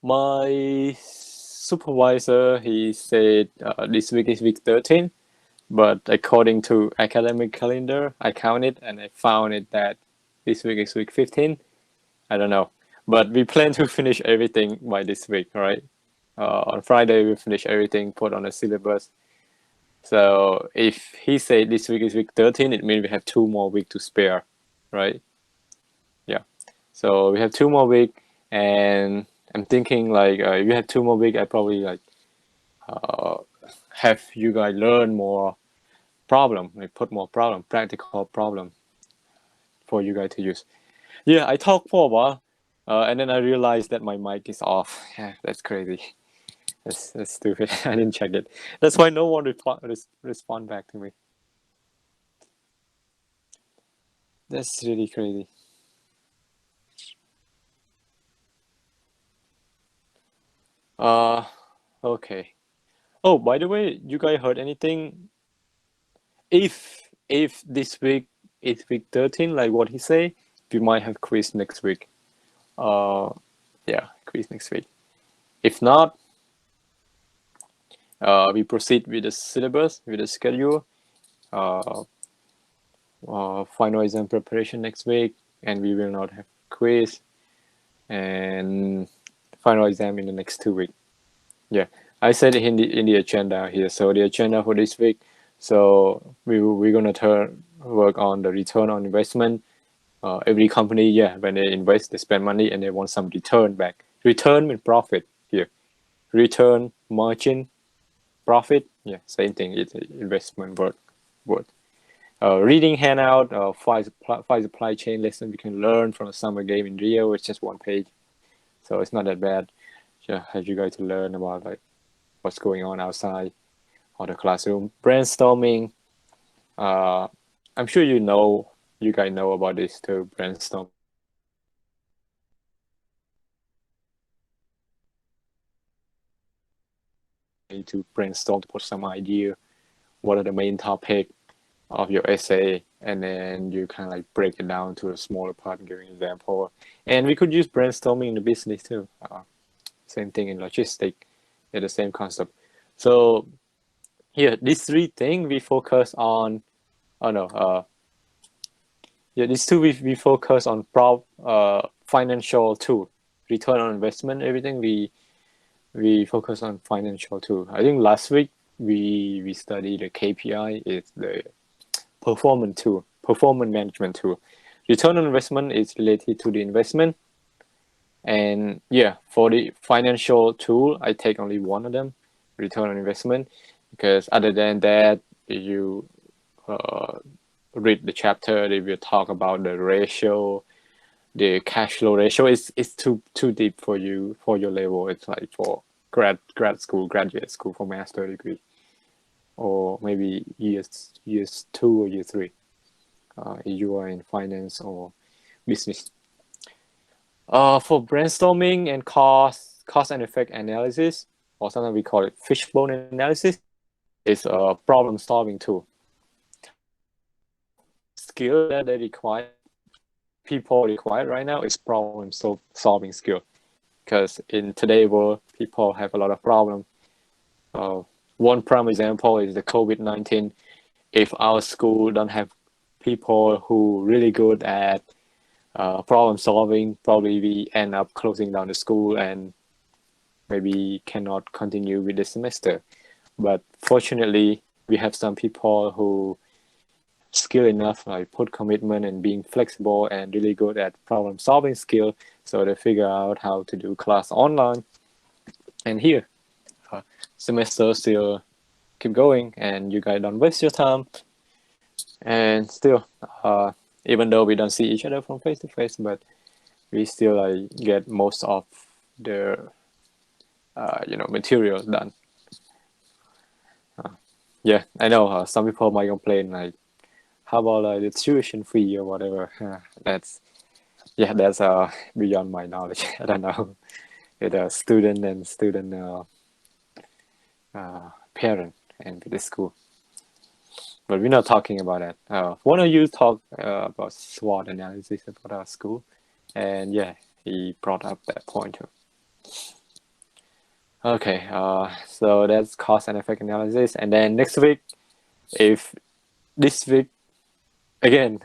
My supervisor, he said this week is week 13, but according to academic calendar, I counted and I found it that this week is week 15. I don't know, but we plan to finish everything by this week, right? On Friday, we finish everything, put on a syllabus. So if he said this week is week 13, it means we have 2 more weeks to spare, right? Yeah. So we have 2 more weeks, and I'm thinking like if you have 2 more weeks, I probably like uh, have you guys learn more problem, like put more problem, practical problem for you guys to use. Yeah, I talked for a while, and then I realized that my mic is off. Yeah, that's crazy. That's stupid. I didn't check it. That's why no one respond back to me. That's really crazy. Uh, okay. Oh, by the way, you guys heard anything? If this week is week 13, like what he say, we might have quiz next week. Uh, yeah, quiz next week. If not, we proceed with the syllabus, with the schedule. Uh, Final exam preparation next week, and we will not have quiz and final exam in the next 2 weeks. Yeah, I said it in the agenda here. So the agenda for this week. So we're gonna work on the return on investment. Every company, yeah, when they invest, they spend money and they want some return back. Return and profit here. Return, margin, profit. Yeah, same thing. It's an investment word. Reading handout, five supply chain lesson we can learn from a summer game in Rio. It's just 1 page, so it's not that bad. Yeah, have you guys to learn about like what's going on outside or the classroom. Brainstorming. I'm sure you guys know about this too. Brainstorm to brainstorm to put some idea. What are the main topic of your essay, and then you kind of like break it down to a smaller part and give an example. And we could use brainstorming in the business too. Same thing in logistics. They're the same concept. So here, these three things we focus on. Oh no, yeah, these two we focus on financial tool, return on investment, everything we focus on financial tool. I think last week we studied the KPI is the performance management tool. Return on investment is related to the investment, and yeah, for the financial tool, I take only one of them, return on investment, because other than that, you read the chapter, they will talk about the ratio, the cash flow ratio. Is too deep for you for your level. It's like for grad school, graduate school, for master degree, or maybe years 2 or year 3. If you are in finance or business. For brainstorming and cost and effect analysis, or sometimes we call it fishbone analysis, is a problem solving tool. Skill that people require right now is problem solving skill, because in today's world, people have a lot of problems. One prime example is the COVID-19. If our school don't have people who really good at problem solving, probably we end up closing down the school and maybe cannot continue with the semester. But fortunately, we have some people who skill enough, like put commitment and being flexible and really good at problem solving skill, so they figure out how to do class online. And here, semester still keep going, and you guys don't waste your time. And still, even though we don't see each other from face to face, but we still like get most of the material done. Yeah, I know some people might complain like, how about like the tuition fee or whatever. That's beyond my knowledge. I don't know. It's a student and student parent and with the school. But we're not talking about that. One of you talk about SWOT analysis about our school, and yeah, he brought up that point too. Okay, so that's cause and effect analysis. And then next week, if this week, again,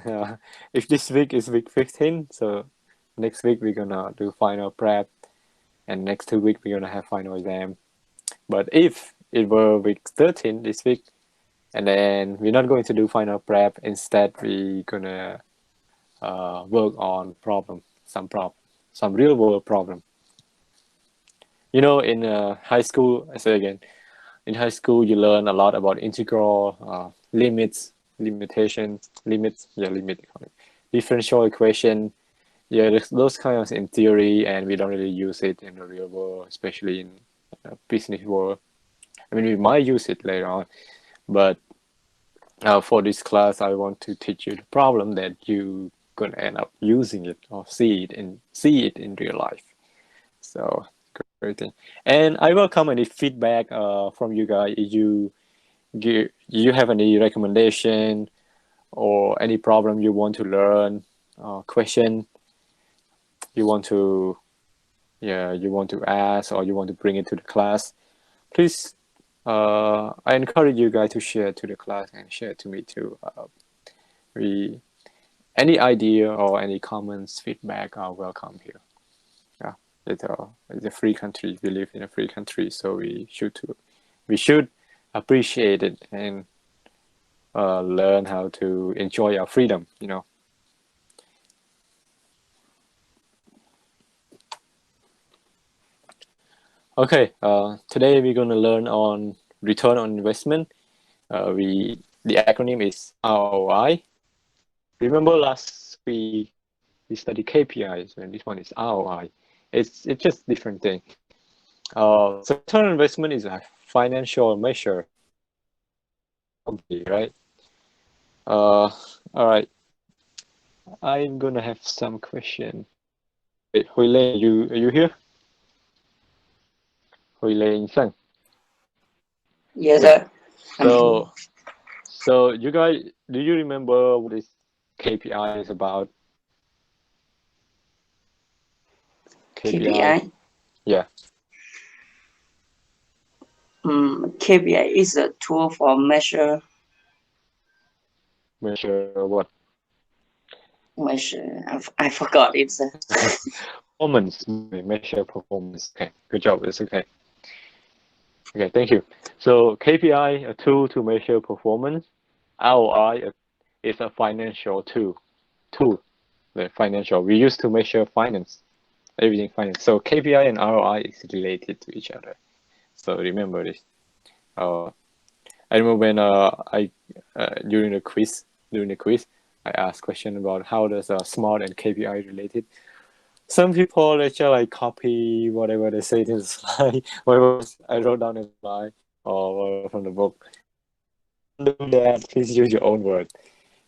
if this week is week 15, so next week we're gonna do final prep, and next 2 weeks we're gonna have final exam. But if it were week 13 this week, and then we're not going to do final prep, instead we're gonna work on some real world problem. You know, in high school, I say again, in high school you learn a lot about integral, limits, limitations, limits, yeah, differential equation, yeah, those kinds in theory, and we don't really use it in the real world, especially in business world. I mean, we might use it later on, but for this class, I want to teach you the problem that you gonna end up using it or see it in real life. So great thing. And I welcome any feedback from you guys. If you have any recommendation or any problem you want to learn, question you want to you want to ask or you want to bring it to the class, please. I encourage you guys to share to the class and share to me too. We any idea or any comments, feedback are welcome here. Yeah, it's a free country. We live in a free country, so we should appreciate it and learn how to enjoy our freedom. You know. Okay. Today we're gonna learn on return on investment. The acronym is ROI. Remember last we studied KPIs, and this one is ROI. It's just different thing. So return on investment is a financial measure, right? All right. I'm gonna have some question. Wait, Hui Lei, are you here? Hui Lei Sang. Yes, Yeah. sir. I'm here. So you guys, do you remember what this KPI is about? KPI. KPI. Yeah. KPI is a tool for Measure what? measure. I forgot it, sir. Performance. Measure performance. Okay. Good job. It's okay. Okay. Thank you. So KPI, a tool to measure performance. ROI is a financial tool. The financial. We use to measure finance. Everything finance. So KPI and ROI is related to each other. So remember this. Uh, I remember when I during the quiz I asked question about how does SMART and KPI related. Some people they just like copy whatever they say in the slide, whatever I wrote down in the slide or from the book. Don't do that. Please use your own word.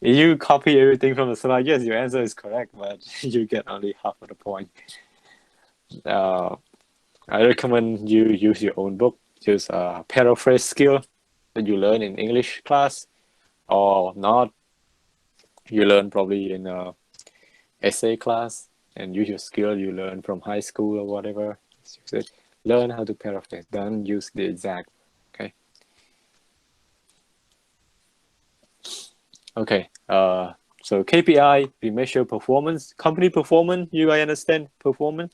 If you copy everything from the slide, yes, your answer is correct, but you get only half of the point. Uh, I recommend you use your own book. Use a paraphrase skill that you learn in English class, or not. You learn probably in a essay class, and use your skill you learn from high school or whatever. Learn how to paraphrase. Don't use the exact. Okay. Okay. So KPI, we measure performance, company performance. You guys understand performance?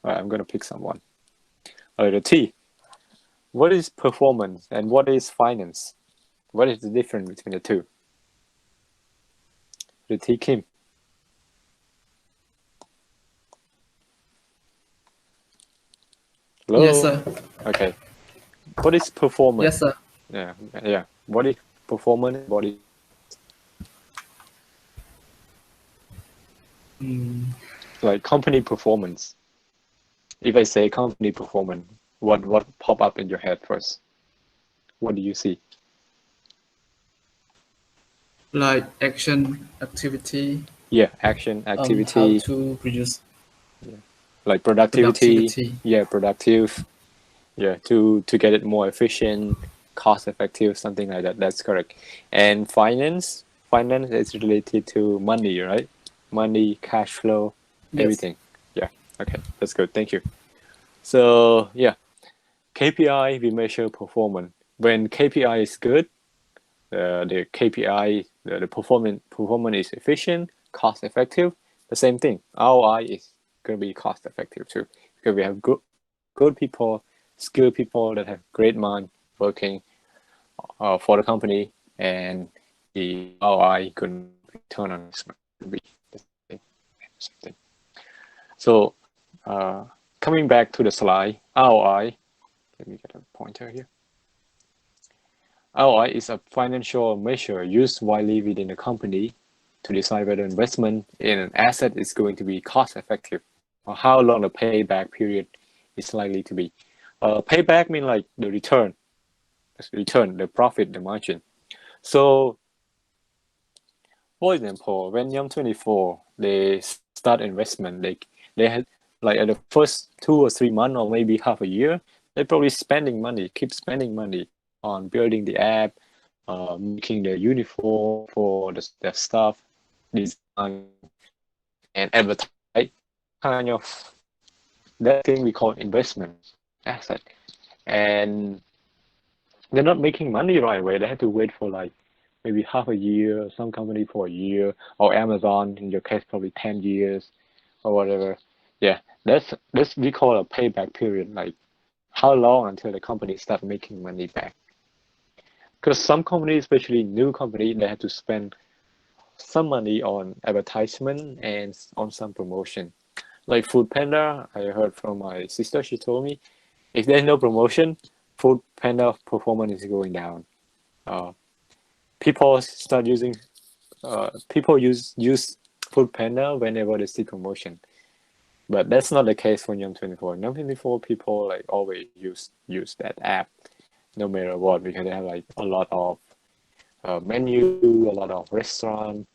All right, I'm gonna pick someone. All right, the T. What is performance and what is finance? What is the difference between the two? The T, Kim. Yes, Hello. sir. Okay. What is performance? Yes, sir. Yeah. What is performance? What is Mm, like company performance? If I say company performance, what pop up in your head first? What do you see? like action, activity, Yeah, action, how activity, to produce like productivity. productivity. Yeah, productive. Yeah, to get it more efficient, cost effective, something like that. That's correct. And finance is related to money, right? Money, cash flow, Yes. everything. Yeah. Okay, that's good. Thank you. So yeah, KPI, we measure performance. When KPI is good, the KPI, the performance is efficient, cost effective. The same thing. ROI is going to be cost effective too, because we have good people, skilled people that have great mind working for the company, and the ROI could return on investment could be the same thing. So coming back to the slide, ROI. Let me get a pointer here. ROI is a financial measure used widely within a company to decide whether investment in an asset is going to be cost effective or how long the payback period is likely to be. Payback means like the return, the profit, the margin. So, for example, when Yum24 they start investment, they had like at the first 2 or 3 months or maybe half a year, they're probably keep spending money on building the app, making the uniform for the staff, design, and advertise. Kind of that thing we call investment asset, and they're not making money right away. They have to wait for like maybe half a year, some company for a year, or Amazon in your case probably 10 years or whatever. Yeah, that's we call a payback period, like how long until the company start making money back. Because some companies, especially new company, they have to spend some money on advertisement and on some promotion. Like Food Panda, I heard from my sister, she told me, if there's no promotion, Food Panda performance is going down. People start using, people use Food Panda whenever they see promotion. But that's not the case for Yum24. Yum24 people like always use that app no matter what, because they have like a lot of menu, a lot of restaurant,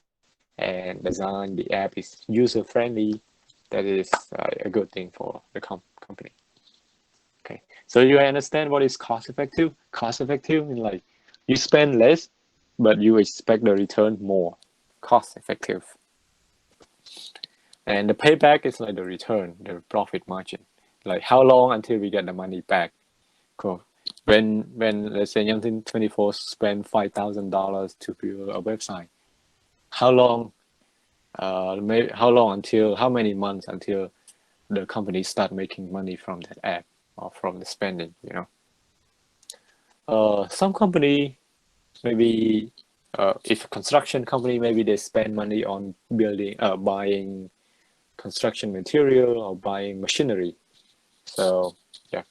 and design. The app is user friendly. That is a good thing for the company. Okay, so you understand what is cost effective? Cost effective means like you spend less, but you expect the return more. Cost effective. And the payback is like the return, the profit margin. Like how long until we get the money back? Cool. When let's say Yum24 spend $5,000 to build a website, how long? Maybe how long until how many months until the company start making money from that app or from the spending? Some company maybe if a construction company, maybe they spend money on building, buying construction material or buying machinery. So yeah.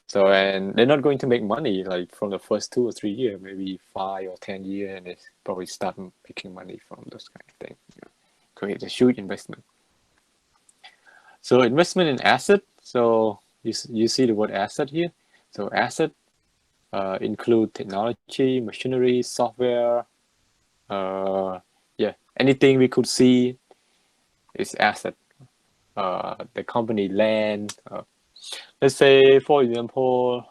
So and they're not going to make money like from the first 2 or 3 years, maybe 5 or 10 years, and they probably start making money from those kind of things. Create a huge investment. So investment in asset. So you see the word asset here. So asset include technology, machinery, software. Yeah, anything we could see is asset. The company land. Let's say, for example,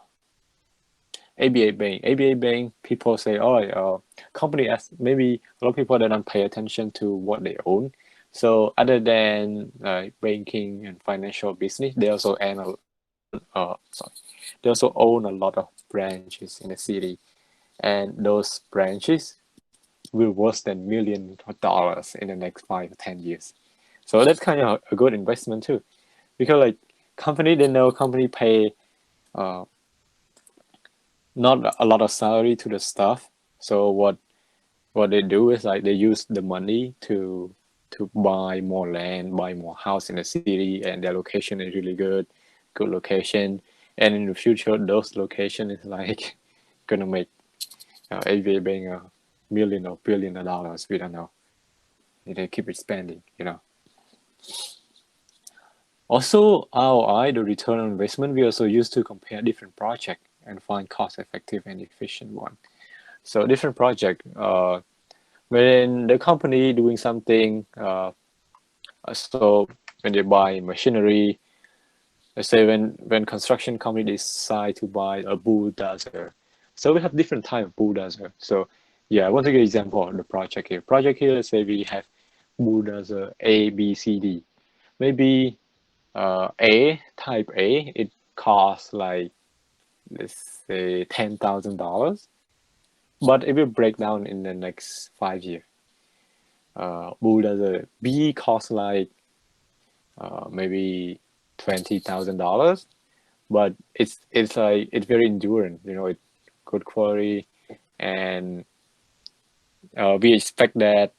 ABA Bank. ABA Bank, people say, oh, company as maybe a lot of people that don't pay attention to what they own. So other than banking and financial business, they also they also own a lot of branches in the city, and those branches will worth than millions of dollars in the next 5 or 10 years. So that's kind of a good investment too, because like company, they know company pay not a lot of salary to the staff. So what they do is like they use the money to buy more land, buy more house in the city, and their location is really good location. And in the future, those location is like gonna make AVA being a million or billion of dollars. We don't know. They keep expanding, Also, ROI, the return on investment, we also use to compare different projects and find cost-effective and efficient one. So different project, when the company doing something, so when they buy machinery, let's say when construction company decide to buy a bulldozer, so we have different type of bulldozer. So yeah, I want to give an example of the project here. Project here, let's say we have bulldozer A, B, C, D. Maybe type A, it costs like let's say $10,000, but it will break down in the next 5 years. Bulldozer B costs like maybe $20,000, but it's like it's very enduring. It's good quality, and we expect that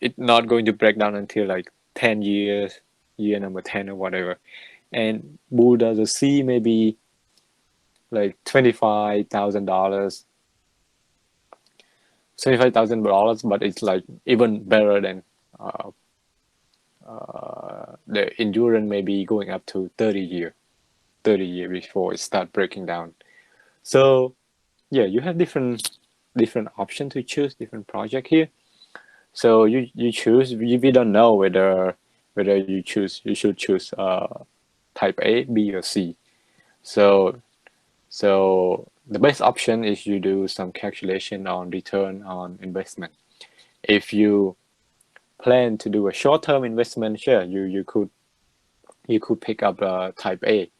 it's not going to break down until like 10 years, year number 10 or whatever. And Bulldozer C maybe like $25,000, but it's like even better than the endurance may be going up to 30 years before it start breaking down. So yeah, you have different options to choose, different project here. So you choose. We don't know whether you should choose type A, B, or C. So the best option is you do some calculation on return on investment. If you plan to do a short-term investment, sure, you could pick up type A,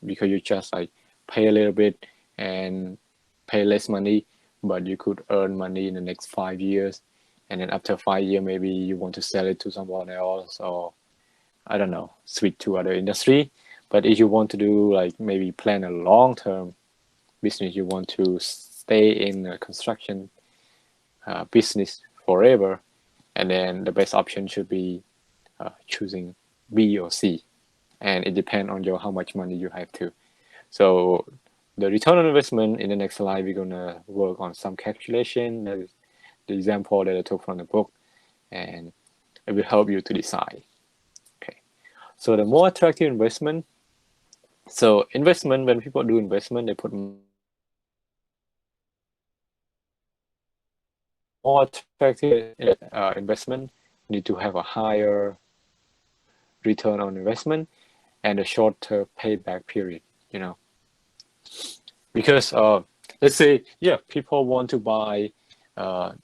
because you just like pay a little bit and pay less money, but you could earn money in the next 5 years, and then after 5 years maybe you want to sell it to someone else, or I don't know, switch to other industry. But if you want to do like maybe plan a long-term business, you want to stay in a construction business forever, and then the best option should be choosing B or C, and it depends on how much money you have too. So the return on investment, in the next slide we're gonna work on some calculation. That is the example that I took from the book, and it will help you to decide. Okay, so the more attractive investment. So investment, when people do investment, they put more attractive investment need to have a higher return on investment and a shorter payback period. Because let's say, yeah, people want to buy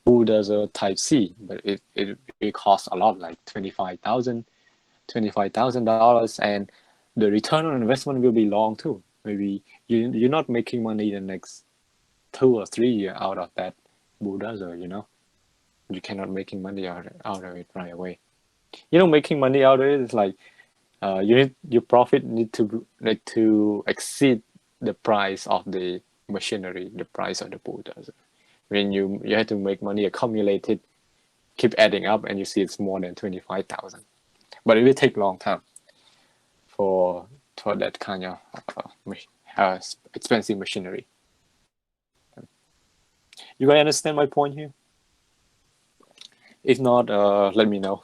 Bulldozer Type C, but it costs a lot, like $25,000, and the return on investment will be long too. Maybe you're not making money the next 2 or 3 years out of that Bulldozer. You cannot making money out of it right away. Making money out of it is like your profit need to exceed the price of the machinery, the price of the bulldozer. When you have to make money accumulated, keep adding up, and you see it's more than 25,000. But it will take a long time for that kind of expensive machinery. You guys understand my point here? If not, let me know.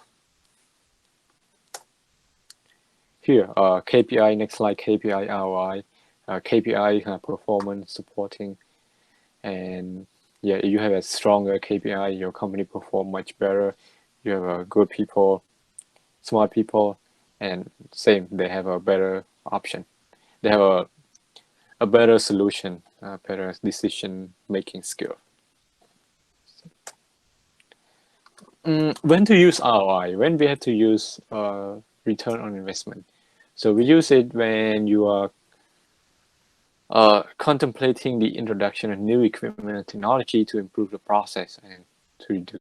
Here, KPI, next slide, KPI ROI. KPI performance supporting, and yeah, you have a stronger KPI, your company perform much better. You have good people, smart people, and same, they have a better option. They have a better solution, better decision making skill. When to use ROI? When we have to use return on investment. So we use it when you are contemplating the introduction of new equipment and technology to improve the process and to reduce